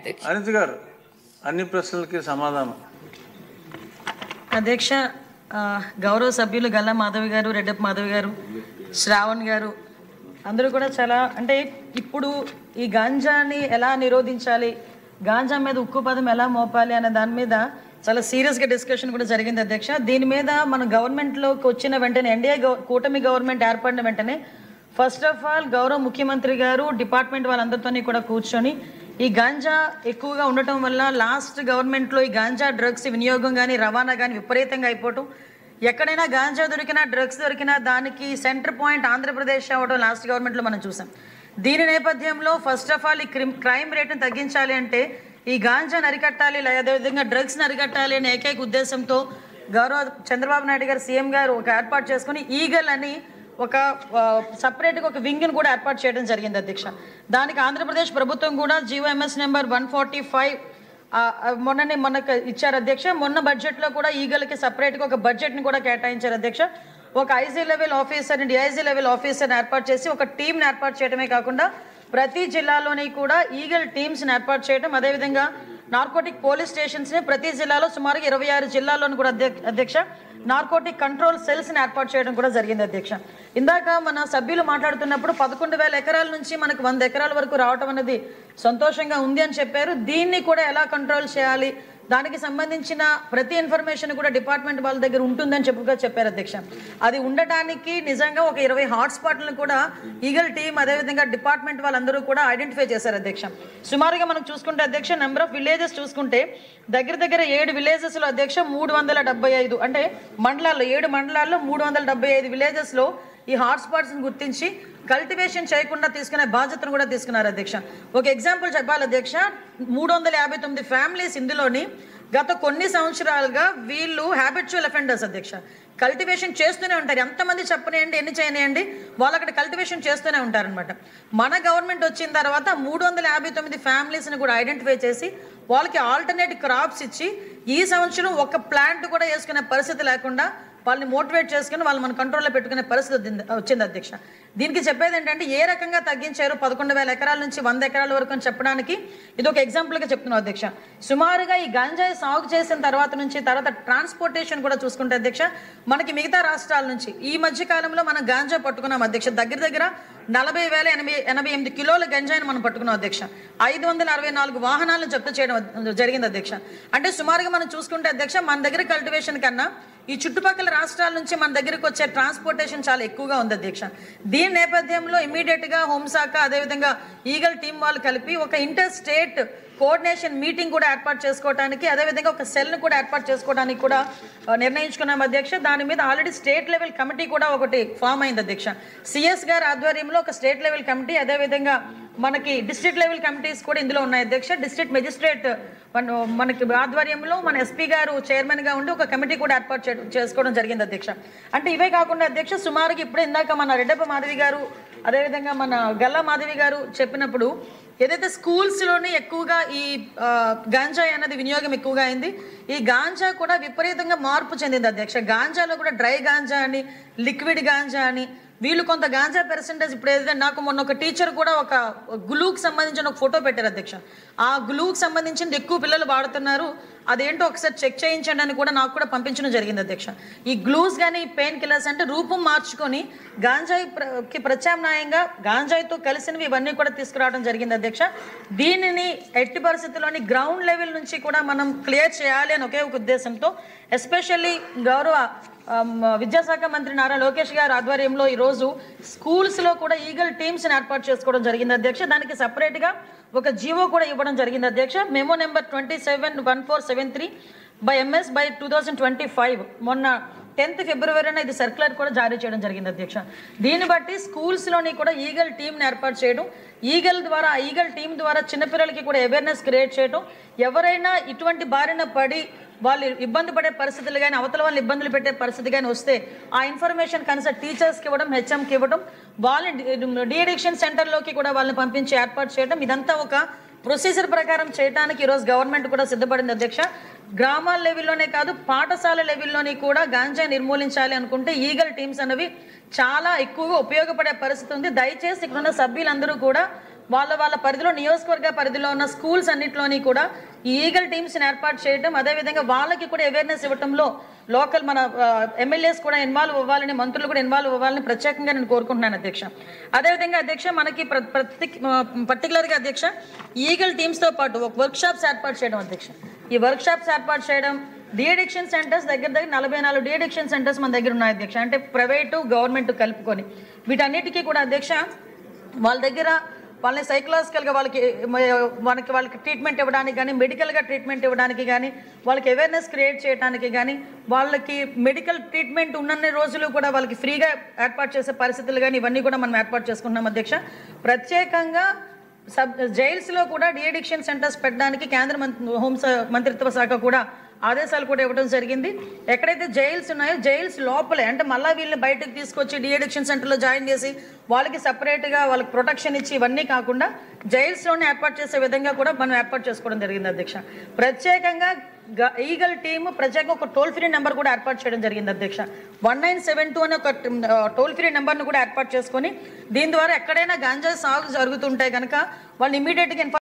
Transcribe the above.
అధ్యక్ష. అనిత గారు అన్ని ప్రశ్నలకి సమాధానం. అధ్యక్ష, గౌరవ సభ్యులు గల్లా మాధవి గారు, రెడ్డప్ప మాధవి గారు, శ్రావణ్ గారు అందరూ కూడా చాలా అంటే ఇప్పుడు ఈ గాంజాని ఎలా నిరోధించాలి, గాంజా మీద ఉక్కు పదం ఎలా మోపాలి అనే దాని మీద చాలా సీరియస్గా డిస్కషన్ కూడా జరిగింది అధ్యక్ష. దీని మీద మన గవర్నమెంట్లోకి వచ్చిన వెంటనే ఎన్డీఏ కూటమి గవర్నమెంట్ ఏర్పడిన వెంటనే ఫస్ట్ ఆఫ్ ఆల్ గౌరవ ముఖ్యమంత్రి గారు డిపార్ట్మెంట్ వాళ్ళందరితోని కూడా కూర్చొని ఈ గాంజా ఎక్కువగా ఉండటం వల్ల లాస్ట్ గవర్నమెంట్లో ఈ గాంజా డ్రగ్స్ వినియోగం కానీ రవాణా కానీ విపరీతంగా అయిపోవటం, ఎక్కడైనా గాంజా దొరికినా డ్రగ్స్ దొరికినా దానికి సెంటర్ పాయింట్ ఆంధ్రప్రదేశ్ అవ్వడం లాస్ట్ గవర్నమెంట్లో మనం చూసాం. దీని నేపథ్యంలో ఫస్ట్ ఆఫ్ ఆల్ ఈ క్రైమ్ రేట్ని తగ్గించాలి అంటే ఈ గాంజాని అరికట్టాలి, అదేవిధంగా డ్రగ్స్ని అరికట్టాలి అనే ఏకైక ఉద్దేశంతో గౌరవ చంద్రబాబు నాయుడు గారు సీఎం గారు ఒక ఏర్పాటు చేసుకుని ఈగల్ అని ఒక సపరేట్గా ఒక వింగ్ని కూడా ఏర్పాటు చేయడం జరిగింది అధ్యక్ష. దానికి ఆంధ్రప్రదేశ్ ప్రభుత్వం కూడా జీవోఎంఎస్ నెంబర్ 145 మనకు ఇచ్చారు అధ్యక్ష. మొన్న బడ్జెట్లో కూడా ఈగల్కి సపరేట్గా ఒక బడ్జెట్ని కూడా కేటాయించారు అధ్యక్ష. ఒక ఐజీ లెవెల్ ఆఫీసర్ని, డిఐజీ లెవెల్ ఆఫీసర్ని ఏర్పాటు చేసి ఒక టీంని ఏర్పాటు చేయడమే కాకుండా ప్రతి జిల్లాలోని కూడా ఈగల్ టీమ్స్ని ఏర్పాటు చేయడం, అదేవిధంగా నార్కోటిక్ పోలీస్ స్టేషన్స్ని ప్రతి జిల్లాలో సుమారుగా 26 జిల్లాల్లోని కూడా అధ్యక్ష నార్కోటిక్ కంట్రోల్ సెల్స్ని ఏర్పాటు చేయడం కూడా జరిగింది అధ్యక్ష. ఇందాక మన సభ్యులు మాట్లాడుతున్నప్పుడు 11,000 ఎకరాల నుంచి మనకు 100 ఎకరాల వరకు రావటం అనేది సంతోషంగా ఉంది అని చెప్పారు. దీన్ని కూడా ఎలా కంట్రోల్ చేయాలి, దానికి సంబంధించిన ప్రతి ఇన్ఫర్మేషన్ కూడా డిపార్ట్మెంట్ వాళ్ళ దగ్గర ఉంటుందని చెప్పారు అధ్యక్ష. అది ఉండటానికి నిజంగా ఒక 20 హాట్స్పాట్లను కూడా ఈగల్ టీమ్ అదేవిధంగా డిపార్ట్మెంట్ వాళ్ళందరూ కూడా ఐడెంటిఫై చేశారు అధ్యక్ష. సుమారుగా మనం చూసుకుంటే అధ్యక్ష నెంబర్ ఆఫ్ విలేజెస్ చూసుకుంటే దగ్గర 7 విలేజెస్లో అధ్యక్ష 375 అంటే మండలాల్లో 7 మండలాల్లో 375 విలేజెస్లో ఈ హాట్స్పాట్స్ని గుర్తించి కల్టివేషన్ చేయకుండా తీసుకునే బాధ్యతను కూడా తీసుకున్నారు అధ్యక్ష. ఒక ఎగ్జాంపుల్ చెప్పాలి అధ్యక్ష, 359 ఫ్యామిలీస్ ఇందులోని గత కొన్ని సంవత్సరాలుగా వీళ్ళు హ్యాబిచువల్ అఫెండర్స్ అధ్యక్ష. కల్టివేషన్ చేస్తూనే ఉంటారు, ఎంతమంది చెప్పనేయండి ఎన్ని చేయనియండి వాళ్ళు అక్కడ కల్టివేషన్ చేస్తూనే ఉంటారనమాట. మన గవర్నమెంట్ వచ్చిన తర్వాత 359 ఫ్యామిలీస్ని కూడా ఐడెంటిఫై చేసి వాళ్ళకి ఆల్టర్నేట్ క్రాప్స్ ఇచ్చి ఈ సంవత్సరం ఒక ప్లాంట్ కూడా వేసుకునే పరిస్థితి లేకుండా వాళ్ళని మోటివేట్ చేసుకుని వాళ్ళు మన కంట్రోల్లో పెట్టుకునే పరిస్థితి వచ్చింది అధ్యక్ష. దీనికి చెప్పేది ఏంటంటే ఏ రకంగా తగ్గించారు 11,000 ఎకరాల నుంచి 100 ఎకరాల వరకు అని చెప్పడానికి ఇది ఒక ఎగ్జాంపుల్గా చెప్తున్నాం అధ్యక్ష. సుమారుగా ఈ గాంజాయి సాగు చేసిన తర్వాత ట్రాన్స్పోర్టేషన్ కూడా చూసుకుంటే అధ్యక్ష మనకి మిగతా రాష్ట్రాల నుంచి ఈ మధ్య కాలంలో మనం గాంజా పట్టుకున్నాం అధ్యక్ష. దగ్గర 40,088 కిలోల గంజాయిని మనం పట్టుకున్నాం అధ్యక్ష. 564 వాహనాలను జప్తు చేయడం జరిగింది అధ్యక్ష. అంటే సుమారుగా మనం చూసుకుంటే అధ్యక్ష మన దగ్గర కల్టివేషన్ కన్నా ఈ చుట్టుపక్కల రాష్ట్రాల నుంచి మన దగ్గరకు వచ్చే ట్రాన్స్పోర్టేషన్ చాలా ఎక్కువగా ఉంది అధ్యక్ష. దీని నేపథ్యంలో ఇమీడియట్గా హోంశాఖ అదేవిధంగా ఈగల్ టీం వాళ్ళు కలిపి ఒక ఇంటర్ స్టేట్ కోఆర్డినేషన్ మీటింగ్ కూడా ఏర్పాటు చేసుకోవడానికి అదేవిధంగా ఒక సెల్ను కూడా ఏర్పాటు చేసుకోవడానికి కూడా నిర్ణయించుకున్నాం అధ్యక్ష. దాని మీద ఆల్రెడీ స్టేట్ లెవెల్ కమిటీ కూడా ఒకటి ఫామ్ అయింది అధ్యక్ష. సిఎస్ గారి ఆధ్వర్యంలో ఒక స్టేట్ లెవెల్ కమిటీ అదేవిధంగా మనకి డిస్ట్రిక్ట్ లెవెల్ కమిటీస్ కూడా ఇందులో ఉన్నాయి అధ్యక్ష. డిస్ట్రిక్ట్ మెజిస్ట్రేట్ మనకి ఆధ్వర్యంలో మన ఎస్పీ గారు చైర్మన్గా ఉండి ఒక కమిటీ కూడా ఏర్పాటు చేసుకోవడం జరిగింది అధ్యక్ష. అంటే ఇవే కాకుండా అధ్యక్ష సుమారుగా ఇప్పుడు ఇందాక మన రెడ్డప్ప మాధవి గారు అదేవిధంగా మన గల్లా మాధవి గారు చెప్పినప్పుడు ఏదైతే స్కూల్స్లోని ఎక్కువగా ఈ గాంజాయి అనేది వినియోగం ఎక్కువగా అయింది, ఈ గాంజా కూడా విపరీతంగా మార్పు చెందింది అధ్యక్ష. గాంజాలో కూడా డ్రై గాంజా అని లిక్విడ్ గాంజా అని వీళ్ళు కొంత గాంజా పర్సెంటేజ్ ఇప్పుడు ఏదైతే నాకు మొన్న ఒక టీచర్ కూడా ఒక గ్లూకి సంబంధించిన ఒక ఫోటో పెట్టారు అధ్యక్ష. ఆ గ్లూకి సంబంధించింది ఎక్కువ పిల్లలు వాడుతున్నారు, అదేంటో ఒకసారి చెక్ చేయించండి అని కూడా నాకు కూడా పంపించడం జరిగింది అధ్యక్ష. ఈ గ్లూస్ కానీ పెయిన్ కిల్లర్స్ అంటే రూపం మార్చుకొని గాంజాయికి ప్రత్యామ్నాయంగా గాంజాయితో కలిసినవి ఇవన్నీ కూడా తీసుకురావడం జరిగింది అధ్యక్ష. దీనిని ఎట్టి పరిస్థితుల్లోని గ్రౌండ్ లెవెల్ నుంచి కూడా మనం క్లియర్ చేయాలి అని ఒకే ఒక ఉద్దేశంతో ఎస్పెషల్లీ గౌరవ విద్యాశాఖ మంత్రి నారా లోకేష్ గారి ఆధ్వర్యంలో ఈరోజు స్కూల్స్లో కూడా ఈగల్ టీమ్స్ని ఏర్పాటు చేసుకోవడం జరిగింది అధ్యక్ష. దానికి సపరేట్గా ఒక జీవో కూడా ఇవ్వడం జరిగింది అధ్యక్ష. మెమో నెంబర్ 271473/MS/2025 మొన్న 10th ఫిబ్రవరిన ఇది సర్క్యులర్ కూడా జారీ చేయడం జరిగింది అధ్యక్ష. దీన్ని బట్టి స్కూల్స్లోని కూడా ఈగల్ టీమ్ని ఏర్పాటు చేయడం, ఈగల్ టీం ద్వారా చిన్నపిల్లలకి కూడా అవేర్నెస్ క్రియేట్ చేయడం, ఎవరైనా ఇటువంటి బారిన పడి వాళ్ళు ఇబ్బంది పడే పరిస్థితులు కానీ అవతల వాళ్ళు ఇబ్బందులు పెట్టే పరిస్థితి కానీ వస్తే ఆ ఇన్ఫర్మేషన్ కన్సల్ట్ టీచర్స్కి ఇవ్వడం, హెచ్ఎంకి ఇవ్వడం, వాళ్ళని డీఅడిక్షన్ సెంటర్లోకి కూడా వాళ్ళని పంపించి ఏర్పాటు చేయడం, ఇదంతా ఒక ప్రొసీజర్ ప్రకారం చేయడానికి ఈరోజు గవర్నమెంట్ కూడా సిద్ధపడింది అధ్యక్ష. గ్రామాల లెవెల్లోనే కాదు పాఠశాల లెవెల్లోని కూడా గాంజా నిర్మూలించాలి అనుకుంటే ఈగల్ టీమ్స్ అనేవి చాలా ఎక్కువగా ఉపయోగపడే పరిస్థితి ఉంది. దయచేసి ఇక్కడున్న సభ్యులందరూ కూడా వాళ్ళ పరిధిలో నియోజకవర్గ పరిధిలో ఉన్న స్కూల్స్ అన్నింటిలోని కూడా ఈ ఈగల్ టీమ్స్ని ఏర్పాటు చేయడం, అదేవిధంగా వాళ్ళకి కూడా అవేర్నెస్ ఇవ్వడంలో లోకల్ మన ఎమ్మెల్యేస్ కూడా ఇన్వాల్వ్ అవ్వాలని, మంత్రులు కూడా ఇన్వాల్వ్ అవ్వాలని ప్రత్యేకంగా నేను కోరుకుంటున్నాను అధ్యక్ష. అదేవిధంగా అధ్యక్ష, మనకి పర్టికులర్గా అధ్యక్ష ఈగల్ టీమ్స్తో పాటు ఒక వర్క్షాప్స్ ఏర్పాటు చేయడం అధ్యక్ష. ఈ వర్క్షాప్స్ ఏర్పాటు చేయడం, డీఅడిక్షన్ సెంటర్స్ దగ్గర 44 డీఅడిక్షన్ సెంటర్స్ మన దగ్గర ఉన్నాయి అధ్యక్ష. అంటే ప్రైవేటు గవర్నమెంట్ కలుపుకొని వీటన్నిటికీ కూడా అధ్యక్ష వాళ్ళ దగ్గర వాళ్ళని సైకలాజికల్గా వాళ్ళకి ట్రీట్మెంట్ ఇవ్వడానికి కానీ, మెడికల్గా ట్రీట్మెంట్ ఇవ్వడానికి కానీ, వాళ్ళకి అవేర్నెస్ క్రియేట్ చేయడానికి కానీ, వాళ్ళకి మెడికల్ ట్రీట్మెంట్ ఉన్నన్ని రోజులు కూడా వాళ్ళకి ఫ్రీగా ఏర్పాటు చేసే పరిస్థితులు కానీ ఇవన్నీ కూడా మనం ఏర్పాటు చేసుకుంటున్నాం అధ్యక్ష. ప్రత్యేకంగా జైల్స్లో కూడా డీఅడిక్షన్ సెంటర్స్ పెట్టడానికి కేంద్ర మంత్రిత్వ శాఖ కూడా ఆదేశాలు కూడా ఇవ్వడం జరిగింది. ఎక్కడైతే జైల్స్ ఉన్నాయో జైల్స్ లోపలే, అంటే మళ్ళీ వీళ్ళని బయటకు తీసుకొచ్చి డీఅడిక్షన్ సెంటర్లో జాయిన్ చేసి వాళ్ళకి సపరేట్గా వాళ్ళకి ప్రొటెక్షన్ ఇచ్చి ఇవన్నీ కాకుండా జైల్స్లోనే ఏర్పాటు చేసే విధంగా కూడా మనం ఏర్పాటు చేసుకోవడం జరిగింది అధ్యక్ష. ప్రత్యేకంగా ఈగల్ టీమ్ ప్రత్యేకంగా ఒక టోల్ ఫ్రీ నెంబర్ కూడా ఏర్పాటు చేయడం జరిగింది అధ్యక్ష. 1972 అనే ఒక టోల్ ఫ్రీ నెంబర్ను కూడా ఏర్పాటు చేసుకొని దీని ద్వారా ఎక్కడైనా గాంజా సాగు జరుగుతుంటే కనుక వాళ్ళు ఇమీడియట్గా